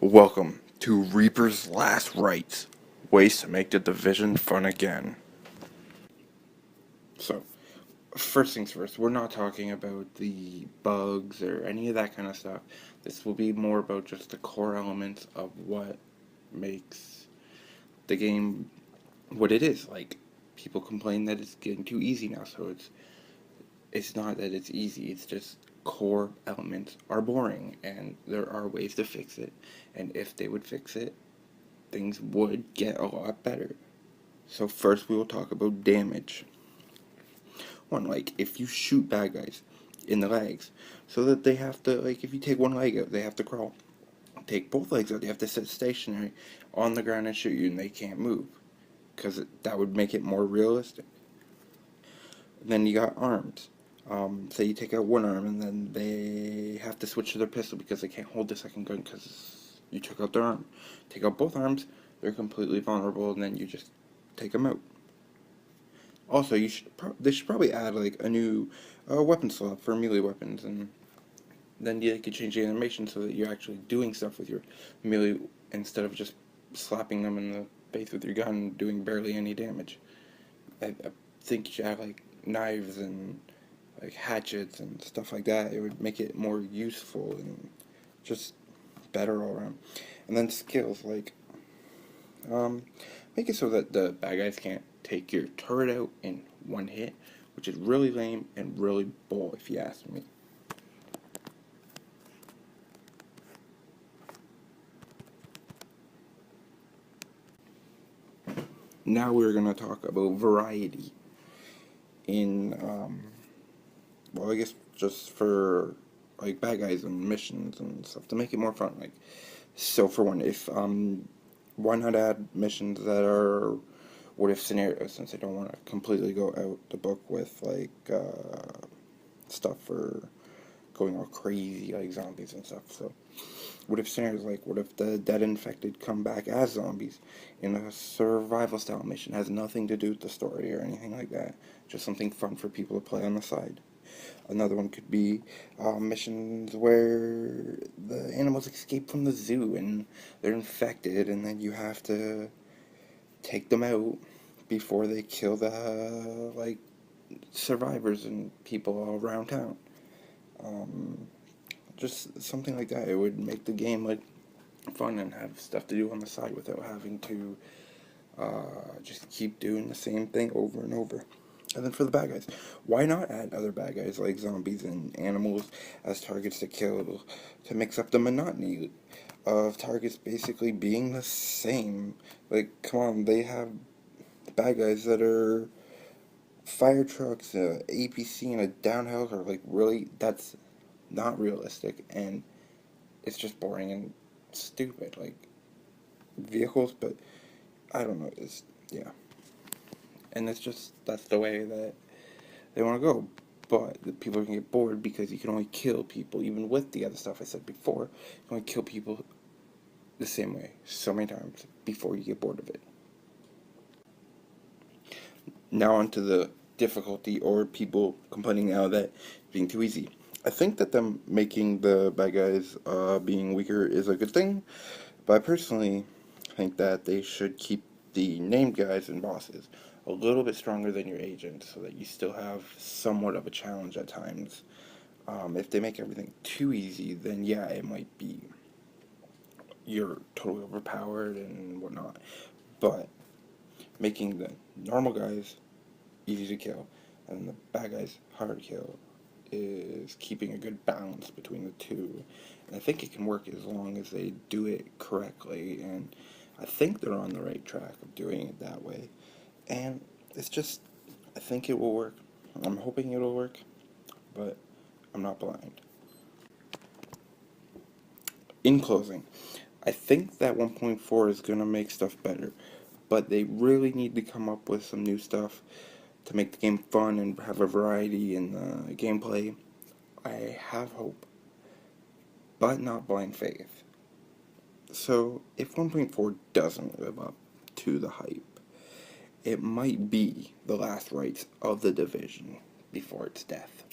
Welcome to Reaper's Last Rites, ways to make the division fun again. So, first things first, we're not talking about the bugs or any of that kind of stuff. This will be more about just the core elements of what makes the game what it is. Like, people complain that it's getting too easy now, so it's not that it's easy, it's just core elements are boring, and there are ways to fix it, and if they would fix it, things would get a lot better. So first we will talk about damage. One, like, if you shoot bad guys in the legs, so that they have to, like, if you take one leg out, they have to crawl. Take both legs out, they have to sit stationary on the ground and shoot you, and they can't move. Because that would make it more realistic. Then you got arms. Say you take out one arm, and then they have to switch to their pistol because they can't hold the second gun because you took out their arm. Take out both arms, they're completely vulnerable, and then you just take them out. Also, they should probably add like a new weapon slot for melee weapons, and then you could change the animation so that you're actually doing stuff with your melee instead of just slapping them in the face with your gun, doing barely any damage. I think you should have like knives and like hatchets and stuff like that. It would make it more useful and just better all around. And then skills like make it so that the bad guys can't take your turret out in one hit, which is really lame and really bull if you ask me. Now we're gonna talk about variety in well, I guess just for like bad guys and missions and stuff to make it more fun. Like, so for one, if why not add missions that are what if scenarios, since I don't want to completely go out the book with like stuff for going all crazy like zombies and stuff. So what if scenarios like what if the dead infected come back as zombies in a survival style mission? It has nothing to do with the story or anything like that. Just something fun for people to play on the side. Another one could be missions where the animals escape from the zoo and they're infected, and then you have to take them out before they kill the like survivors and people all around town. Um, just something like that. It would make the game like fun and have stuff to do on the side without having to just keep doing the same thing over and over. And then for the bad guys, why not add other bad guys like zombies and animals as targets to kill to mix up the monotony of targets basically being the same? Like, come on, they have bad guys that are fire trucks, APC, and a downhill are like really, that's not realistic, and it's just boring and stupid. Like, vehicles, but I don't know, yeah. And it's just, that's the way that they want to go. But the people are going to get bored because you can only kill people, even with the other stuff I said before. You can only kill people the same way so many times before you get bored of it. Now onto the difficulty or people complaining now that it's being too easy. I think that them making the bad guys being weaker is a good thing, but I personally think that they should keep the named guys and bosses a little bit stronger than your agents so that you still have somewhat of a challenge at times. If they make everything too easy, then yeah, it might be you're totally overpowered and whatnot. But making the normal guys easy to kill and the bad guys hard to kill is keeping a good balance between the two. And I think it can work as long as they do it correctly, and I think they're on the right track of doing it that way. And it's just, I think it will work. I'm hoping it'll work, but I'm not blind. In closing, I think that 1.4 is going to make stuff better, but they really need to come up with some new stuff to make the game fun and have a variety in the gameplay. I have hope, but not blind faith. So, if 1.4 doesn't live up to the hype, it might be the last rites of the division before its death.